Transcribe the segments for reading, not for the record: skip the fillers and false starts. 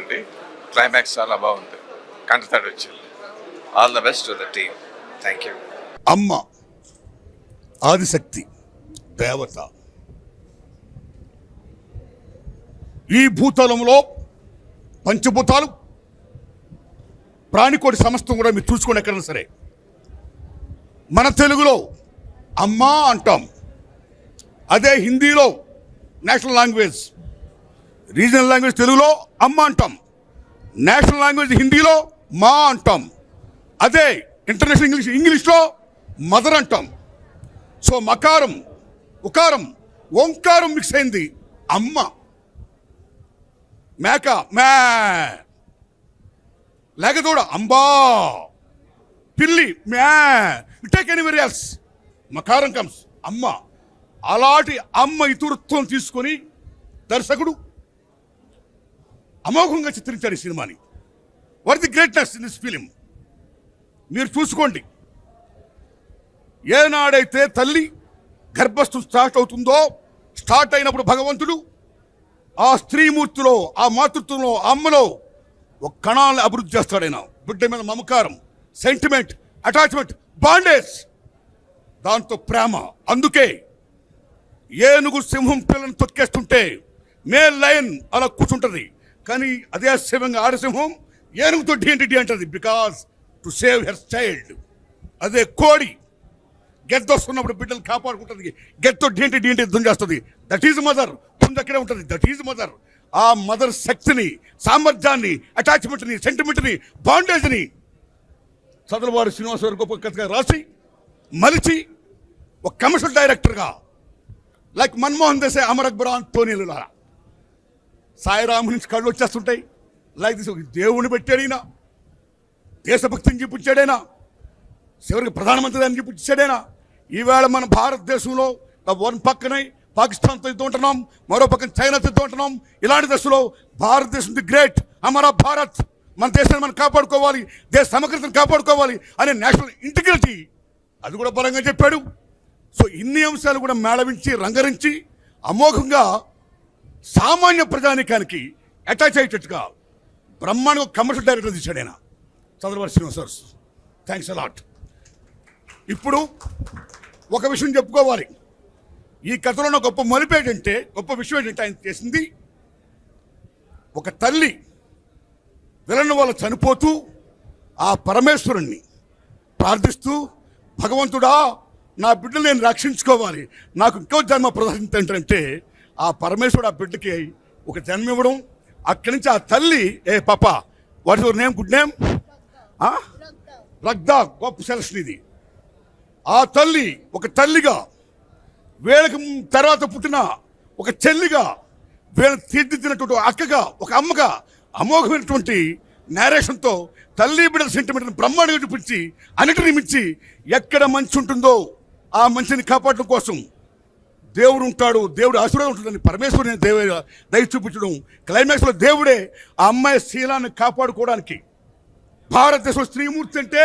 అండి క్లైమాక్స్ చాలా బాగుంది. కంటతడి వచ్చింది. All the best to the team. Thank you. అమ్మ ఆదిశక్తి దేవత ఈ భూతలంలో పంచభూతాలు ప్రాణికోటి సమస్తం కూడా మీరు చూసుకోండి. ఎక్కడైనా సరే మన తెలుగులో అమ్మ అంటాం, అదే హిందీలో నేషనల్ లాంగ్వేజ్, రీజనల్ లాంగ్వేజ్ తెలుగులో అమ్మ అంటాం, నేషనల్ లాంగ్వేజ్ హిందీలో మా అంటాం, అదే ఇంటర్నేషనల్ ఇంగ్లీష్లో మదర్ అంటాం. సో మకారం ఉకారం ఓంకారం మిక్స్ అయింది అమ్మ. మేక మే, లేకదూడ అంబా, పిల్లి మ్యా, టేక్ ఎనీవేర్ ఎల్స్ మకారం కమ్స్ అమ్మ. అలాంటి అమ్మ ఇతృత్వం తీసుకొని దర్శకుడు అమోఘంగా చిత్రించారు ఈ సినిమాని. What the greatness in this film మీరు చూసుకోండి. ఏనాడైతే తల్లి గర్భస్థం స్టార్ట్ అవుతుందో, స్టార్ట్ అయినప్పుడు భగవంతుడు ఆ స్త్రీమూర్తిలో, ఆ మాతృత్వంలో, అమ్మలో ఒక కణాలను అభివృద్ధి చేస్తాడు. ఆయన బిడ్డ మీద మమకారం, సెంటిమెంట్, అటాచ్మెంట్, బాండేజ్, దాంతో ప్రేమ. అందుకే ఏనుగు సింహం పిల్లని తొక్కేస్తుంటే మేల్ లయన్ అలా కూర్చుంటుంది, కానీ అదే సింహంగా ఆడసింహం ఏనుగుతో డి అంటది, because to save her child. అదే కోడి గెద్దొస్తున్నప్పుడు బిడ్డలు కాపాడుకుంటుంది, గెత్తో డి యుద్ధం చేస్తుంది. That is mother. ముందు అక్కడే ఉంటుంది. That is mother. ఆ మదర్ శక్తిని, సామర్థ్యాన్ని, అటాచ్మెంట్ని, సెంటిమెంట్ని, బాండేజ్ని చదలవారు శ్రీనివాసరావు గొప్ప కథగా రాసి మలిచి ఒక కమర్షియల్ డైరెక్టర్గా లైక్ మన్మోహన్ దేశాయ్, అమర్ అక్బర్, టోనీలు సాయిరాము నుంచి కళ్ళు వచ్చేస్తుంటాయి. లైక్ దిస్ దేవుని పెట్టాడైనా, దేశభక్తిని చూపించాడైనా, చివరికి ప్రధానమంత్రి అని చూపించాడైనా. ఈవేళ మన భారతదేశంలో వన్ పక్కనే పాకిస్తాన్తో యుద్ధం ఉంటున్నాం, మరో పక్కన చైనాతో యుద్ధం ఉంటున్నాం. ఇలాంటి దశలో భారతదేశం ది గ్రేట్, అమరా భారత్, మన దేశాన్ని మనం కాపాడుకోవాలి, దేశ సమగ్రతను కాపాడుకోవాలి అనే నేషనల్ ఇంటిగ్రిటీ అది కూడా బలంగా చెప్పాడు. సో ఇన్ని అంశాలు కూడా మేళవించి రంగరించి అమోఘంగా సామాన్య ప్రజానికానికి అటాచ్ అయ్యేటట్టుగా బ్రహ్మాండంగా కమర్షియల్ డైరెక్టర్ తీశాడు ఆయన చంద్రబాబు శ్రీనివాస్. Thanks a lot. ఇప్పుడు ఒక విషయం చెప్పుకోవాలి. ఈ కథలో ఉన్న గొప్ప మలిపేటంటే, గొప్ప విషయం ఏంటంటే, ఆయన చేసింది ఒక తల్లి విలన్ వల్ల చనిపోతూ ఆ పరమేశ్వరుణ్ణి ప్రార్థిస్తూ, భగవంతుడా నా బిడ్డలు నేను రక్షించుకోవాలి, నాకు ఇంకో జన్మ ప్రదర్శించంటే ఆ పరమేశ్వరుడు ఆ బిడ్డకి ఒక జన్మ ఇవ్వడం. అక్కడి నుంచి ఆ తల్లి, ఏ పాప what your name, good name, Ragda, గొప్ప సెలక్షన్ ఇది. ఆ తల్లి ఒక తల్లిగా, వీళ్ళకి తర్వాత పుట్టిన ఒక చెల్లిగా, వీళ్ళని తీర్చిదిద్దినటువంటి అక్కగా, ఒక అమ్మగా అమోఘమైనటువంటి నేరేషన్తో తల్లి బిడ్డల సెంటిమెంట్ని బ్రహ్మాండంగా చూపించి అన్నిటిని మించి ఎక్కడ మంచి ఉంటుందో ఆ మంచిని కాపాడడం కోసం దేవుడు ఉంటాడు, దేవుడు ఆశీర్వాదం ఉంటుందని పరమేశ్వరుని దయ చూపించడం. క్లైమాక్స్లో దేవుడే ఆ అమ్మాయి శీలాన్ని కాపాడుకోవడానికి, భారతదేశంలో స్త్రీమూర్తి అంటే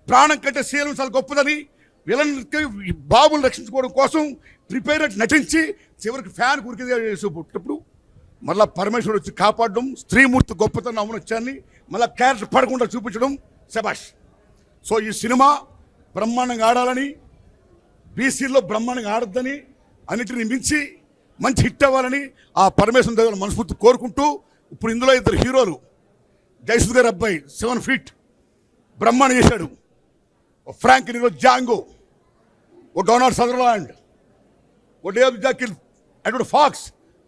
ప్రాణం కంటే శీలం చాలా గొప్పదని వీళ్ళకి బాబుని రక్షించుకోవడం కోసం ప్రిపేర్ నటించి చివరికి ఫ్యాన్ పుట్టినప్పుడు మళ్ళీ పరమేశ్వరుడు వచ్చి కాపాడడం, స్త్రీమూర్తి గొప్పతనం అవనొచ్చాన్ని మళ్ళీ క్యారెక్టర్ పడకుండా చూపించడం. శబాష్. సో ఈ సినిమా బ్రహ్మాండంగా ఆడాలని, బీసీలో బ్రహ్మాండంగా ఆడద్దని, అన్నిటిని మించి మంచి హిట్ అవ్వాలని ఆ పరమేశ్వరం దగ్గర మనస్ఫూర్తి కోరుకుంటూ, ఇప్పుడు ఇందులో ఇద్దరు హీరోలు, జయసుద్ గారి అబ్బాయి 7 feet బ్రహ్మాండం చేశాడు, ఓ ఫ్రాంక్ నీరో జాంగో, ఓ డొనాల్డ్ సదర్లాండ్, ఓ డేవ్ జాకిల్, అటు ఫాక్స్,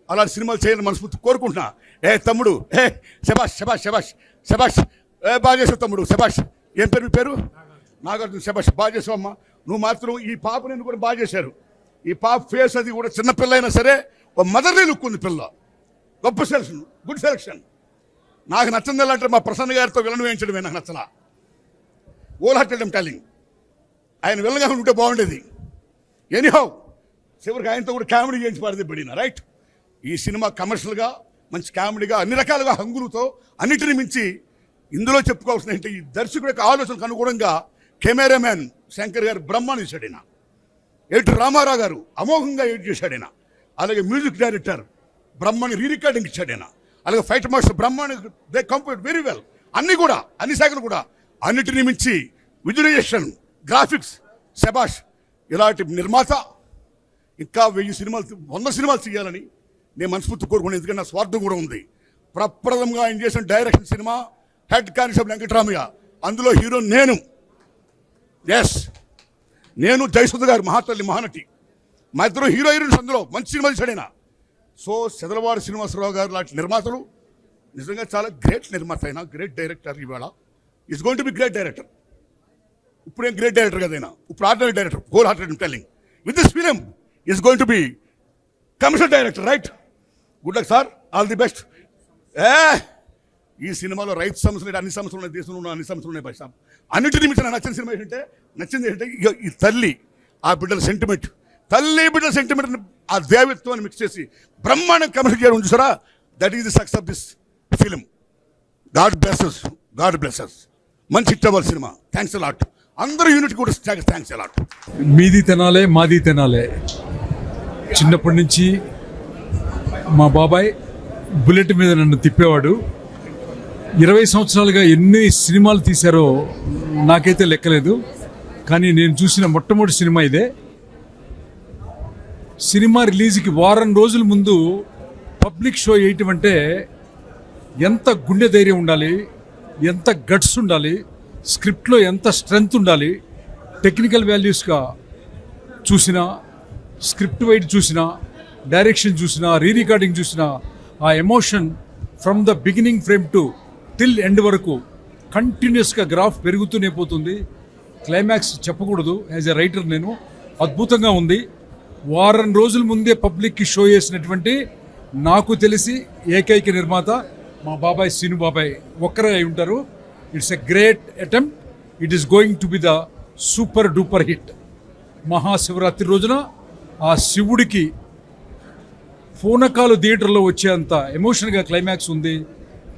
అలాంటి సినిమాలు చేయాలని మనస్ఫూర్తి కోరుకుంటున్నా. ఏ తమ్ముడు, ఏ శబాష్ శబాష్ శబాష్ శబాష్, ఏ బాగా చేసావు తమ్ముడు, శబాష్. ఏం పేరు మీ పేరు? నాగార్జున. శబాష్, బాగా చేసావు అమ్మా. నువ్వు మాత్రం ఈ పాప నేను కూడా బాగా చేశారు. ఈ పాప ఫేస్ అది కూడా చిన్నపిల్ల అయినా సరే ఒక మదర్లీ లుక్ ఉంది పిల్ల. గొప్ప సెలక్షన్, గుడ్ సెలక్షన్. నాకు నచ్చింది ఎలా అంటే మా ప్రసన్న గారితో విలన్ వేయించడమే నాకు నచ్చలా. ఓల్ హార్టెడ్ ఐమ్ టెల్లింగ్, ఆయన విలన్గా ఉంటే బాగుండేది. ఎనీహౌ చివరికి ఆయనతో కూడా కామెడీ చేయించి పాడితే పడిన రైట్. ఈ సినిమా కమర్షియల్గా మంచి కామెడీగా అన్ని రకాలుగా హంగులతో అన్నిటిని మించి ఇందులో చెప్పుకోవాల్సిన ఏంటి, ఈ దర్శకుడి యొక్క ఆలోచనకు అనుగుణంగా కెమెరామ్యాన్ శంకర్ గారు బ్రహ్మాండం చేశాడు. ఆయన ఎడిటర్ రామారావు గారు అమోఘంగా ఎడిట్ చేశాడు. ఆయన అలాగే మ్యూజిక్ డైరెక్టర్ బ్రహ్మాండ రీ రికార్డింగ్ ఇచ్చాడు. ఆయన అలాగే fight master Brahmanda, they complete very well. అన్ని కూడా, అన్ని శాఖలు కూడా, అన్నిటిని మించి విజువలైజేషన్, గ్రాఫిక్స్, శబాష్. ఇలాంటి నిర్మాత ఇంకా 1000 సినిమాలు 100 సినిమాలు చేయాలని నేను మనస్ఫూర్తి కోరుకున్నాను. ఎందుకంటే నా స్వార్థం కూడా ఉంది. ప్రప్రథంగా ఆయన చేసిన direction cinema head constable Venkataramaiah, అందులో హీరో నేను. ఎస్, నేను జయసుధ గారు మహాతల్లి మహానటి, మా ఇద్దరు హీరో హీరోయిన్స్ అందులో మంచి సినిమా తీశాడైనా. సో సెదలవాడి శ్రీనివాసరావు గారు లాంటి నిర్మాతలు నిజంగా చాలా గ్రేట్ నిర్మాత అయినా, గ్రేట్ డైరెక్టర్. ఇవాళ is going to be great director. ఇప్పుడేం గ్రేట్ డైరెక్టర్ కదైనా, ఇప్పుడు ordinary director, whole hearted telling. With this film is going to B commercial director, right? Good luck sir, all the best. ఈ సినిమాలో రైతు సమస్యలు, అన్ని సమస్యలు ఉన్నాయి, దేశంలో ఉన్న అన్ని సమస్యలు ఉన్నాయి. భాష అన్నింటినీ మించిన నచ్చిన సినిమా ఏంటంటే, నచ్చింది ఏంటంటే ఈ తల్లి ఆ బిడ్డల సెంటిమెంట్, తల్లి బిడ్డల సెంటిమెంట్, ఆ దేవత్వాన్ని మిక్స్ చేసి బ్రహ్మాండం కమర్షియల్ చేయడం చూసారా? That is the success of this film. God blesses, God blesses. మంచి హిట్ అవ్వాలి సినిమా. Thanks a lot. అందరూ యూనిట్ కూడా థ్యాంక్స్ అలాట్. మీది తినాలే మాది తినాలే. చిన్నప్పటి నుంచి మా బాబాయ్ బుల్లెట్ మీద నన్ను తిప్పేవాడు. 20 సంవత్సరాలుగా ఎన్ని సినిమాలు తీశారో నాకైతే లెక్కలేదు. కానీ నేను చూసిన మొట్టమొదటి సినిమా ఇదే. సినిమా రిలీజ్కి వారం రోజుల ముందు పబ్లిక్ షో వేయటం అంటే ఎంత గుండె ధైర్యం ఉండాలి, ఎంత గట్స్ ఉండాలి, స్క్రిప్ట్లో ఎంత స్ట్రెంగ్త్ ఉండాలి. టెక్నికల్ వాల్యూస్గా చూసినా, స్క్రిప్ట్ వైడ్ చూసినా, డైరెక్షన్ చూసినా, రీ రికార్డింగ్ చూసినా, ఆ emotion from the beginning frame to till end వరకు కంటిన్యూస్గా గ్రాఫ్ పెరుగుతూనే పోతుంది. క్లైమాక్స్ చెప్పకూడదు. యాజ్ ఎ రైటర్ నేను, అద్భుతంగా ఉంది. వారం రోజుల ముందే పబ్లిక్కి షో చేసినటువంటి నాకు తెలిసి ఏకైక నిర్మాత మా బాబాయ్ సీను బాబాయ్ ఒక్కరే అయి ఉంటారు. It's a great attempt. It is going to be the super duper hit. Mahashivratri రోజున ఆ శివుడికి పూనకాలు థియేటర్లో వచ్చేంత ఎమోషన్గా క్లైమాక్స్ ఉంది.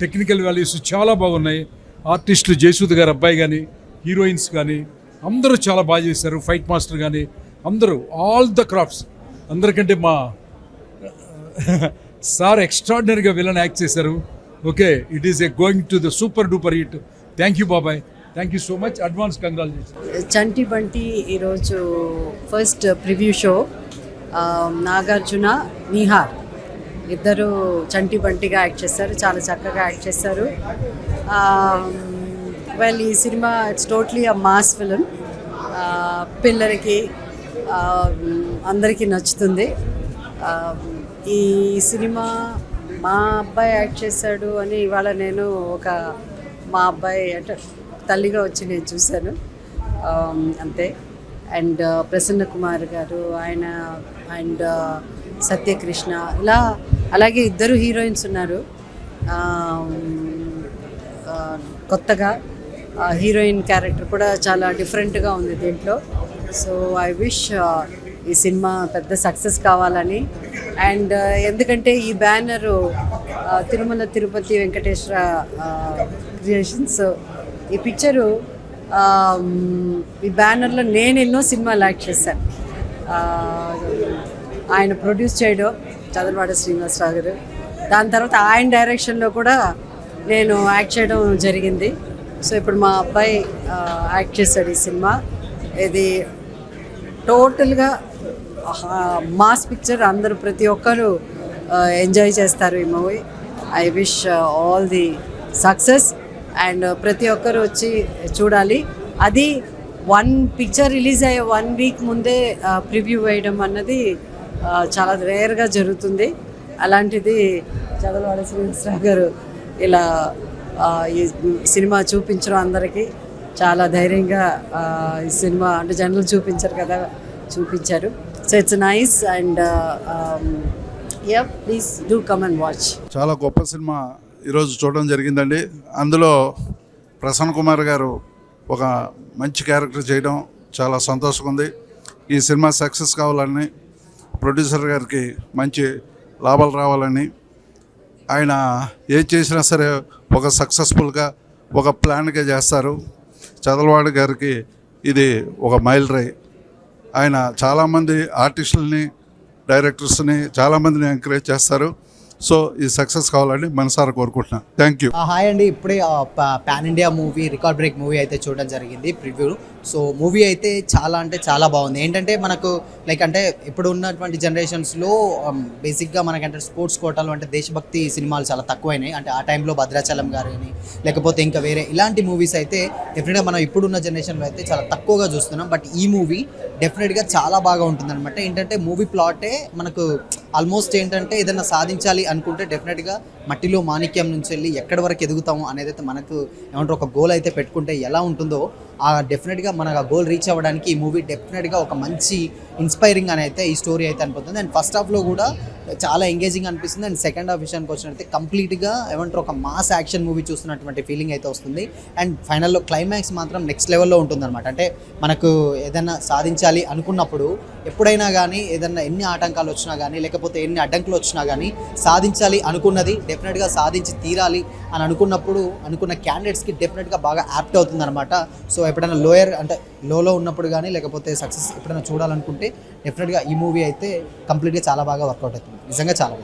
టెక్నికల్ వాల్యూస్ చాలా బాగున్నాయి. ఆర్టిస్టులు జయసూద్ గారు అబ్బాయి కానీ, హీరోయిన్స్ కానీ అందరూ చాలా బాగా చేశారు. ఫైట్ మాస్టర్ కానీ అందరూ, ఆల్ ద క్రాఫ్ట్స్. అందరికంటే మా సార్ ఎక్స్ట్రాడినరీగా విలన్ యాక్ట్ చేశారు. Okay, it is a going to the super duper hit. Thank you బాబాయ్, thank you so much. Advance congratulations. Chanti Banti ఈరోజు first preview show. Nagarjuna, Nihar ఇద్దరు చంటి బంటిగా యాక్ట్ చేశారు. చాలా చక్కగా యాక్ట్ చేశారు. వెల్, ఈ cinema it's totally a mass film. పిల్లలకి అందరికీ నచ్చుతుంది. ఈ సినిమా మా అబ్బాయి యాక్ట్ చేశాడు అని ఇవాళ నేను మా అబ్బాయి అంటే తల్లిగా వచ్చి నేను చూశాను అంతే. అండ్ ప్రసన్న కుమార్ గారు ఆయన, అండ్ సత్యకృష్ణ, ఇలా అలాగే ఇద్దరు హీరోయిన్స్ ఉన్నారు. కొత్తగా హీరోయిన్ క్యారెక్టర్ కూడా చాలా డిఫరెంట్గా ఉంది దీంట్లో. సో ఐ విష్ ఈ సినిమా పెద్ద సక్సెస్ కావాలని. అండ్ ఎందుకంటే ఈ బ్యానరు తిరుమల తిరుపతి వెంకటేశ్వర క్రియేషన్స్. ఈ పిక్చరు ఈ బ్యానర్లో నేను ఎన్నో సినిమాలు యాక్ట్ చేశాను. ఆయన ప్రొడ్యూస్ చేయడం చదలవాడ శ్రీనివాసరావు గారు. దాని తర్వాత ఆయన డైరెక్షన్లో కూడా నేను యాక్ట్ చేయడం జరిగింది. సో ఇప్పుడు మా అబ్బాయి యాక్ట్ చేశాడు ఈ సినిమా. ఇది టోటల్గా మాస్ పిక్చర్. అందరూ ప్రతి ఒక్కరు ఎంజాయ్ చేస్తారు ఈ movie. I wish all the success. And ప్రతి ఒక్కరు వచ్చి చూడాలి. అది పిక్చర్ రిలీజ్ అయ్యే 1 వీక్ ముందే ప్రివ్యూ వేయడం అన్నది చాలా రేర్గా జరుగుతుంది. అలాంటిది చదలవాడ శ్రీనివాసరావు గారు ఇలా ఈ సినిమా చూపించడం అందరికీ చాలా ధైర్యంగా ఈ సినిమా అంటే జనరల్ చూపించారు కదా, చూపించారు. So it's nice. And please do come and watch. చాలా గొప్ప సినిమా ఈరోజు చూడడం జరిగిందండి. అందులో ప్రసన్న కుమార్ గారు ఒక మంచి క్యారెక్టర్ చేయడం చాలా సంతోషంగా ఉంది. ఈ సినిమా సక్సెస్ కావాలని, ప్రొడ్యూసర్ గారికి మంచి లాభాలు రావాలని, ఆయన ఏం చేసినా సరే ఒక సక్సెస్ఫుల్గా ఒక ప్లాన్గా చేస్తారు. చదలవాడ గారికి ఇది ఒక మైల్ రైల్. ఆయన చాలామంది ఆర్టిస్టులని, డైరెక్టర్స్ని చాలామందిని ఎంకరేజ్ చేస్తారు. సో ఈ సక్సెస్ కావాలని మనసారా కోరుకుంటున్నాను. Thank you. హాయ్ అండి, ఇప్పుడే pan India movie record break movie అయితే చూడడం జరిగింది ప్రివ్యూ. సో మూవీ అయితే చాలా అంటే చాలా బాగుంది. ఏంటంటే మనకు లైక్ అంటే ఇప్పుడు ఉన్నటువంటి జనరేషన్స్లో బేసిక్గా మనకంటే స్పోర్ట్స్ కోటాలు అంటే దేశభక్తి సినిమాలు చాలా తక్కువైనాయి. అంటే ఆ టైంలో భద్రాచలం గారిని లేకపోతే ఇంకా వేరే ఇలాంటి మూవీస్ అయితే డెఫినెట్గా మనం ఇప్పుడున్న జనరేషన్లో అయితే చాలా తక్కువగా చూస్తున్నాం. బట్ ఈ మూవీ డెఫినెట్గా చాలా బాగా ఉంటుంది అనమాట. ఏంటంటే మూవీ ప్లాటే మనకు ఆల్మోస్ట్ ఏంటంటే ఏదైనా సాధించాలి అనుకుంటే డెఫినెట్గా మట్టిలో మాణిక్యం నుంచి వెళ్ళి ఎక్కడి వరకు ఎదుగుతాము అనేది అయితే మనకు ఏమంటారు ఒక గోల్ అయితే పెట్టుకుంటే ఎలా ఉంటుందో ఆ డెఫినెట్గా మనకు ఆ గోల్ రీచ్ అవ్వడానికి ఈ మూవీ డెఫినెట్గా ఒక మంచి ఇన్స్పైరింగ్ అని అయితే ఈ స్టోరీ అయితే అనిపిస్తుంది. అండ్ ఫస్ట్ హాఫ్లో కూడా చాలా ఎంగేజింగ్ అనిపిస్తుంది. అండ్ సెకండ్ హాఫ్ విషయానికి వచ్చినట్లయితే కంప్లీట్గా ఏమంటారు ఒక మాస్ యాక్షన్ మూవీ చూస్తున్నటువంటి ఫీలింగ్ అయితే వస్తుంది. అండ్ ఫైనల్లో క్లైమాక్స్ మాత్రం నెక్స్ట్ లెవెల్లో ఉంటుందన్నమాట. అంటే మనకు ఏదైనా సాధించాలి అనుకున్నప్పుడు ఎప్పుడైనా కానీ ఏదైనా ఎన్ని ఆటంకాలు వచ్చినా కానీ లేకపోతే ఎన్ని అడ్డంకులు వచ్చినా కానీ సాధించాలి అనుకున్నది డెఫినెట్గా సాధించి తీరాలి అని అనుకున్నప్పుడు అనుకున్న క్యాండిడేట్స్కి డెఫినెట్గా బాగా యాప్ట్ అవుతుంది అనమాట. సో ఎప్పుడైనా లోయర్ అంటే లోలో ఉన్నప్పుడు కానీ లేకపోతే సక్సెస్ ఎప్పుడైనా చూడాలనుకుంటే డెఫినెట్గా ఈ మూవీ అయితే కంప్లీట్గా చాలా బాగా వర్కౌట్ అవుతుంది. నిజంగా చాలా బాగుంది.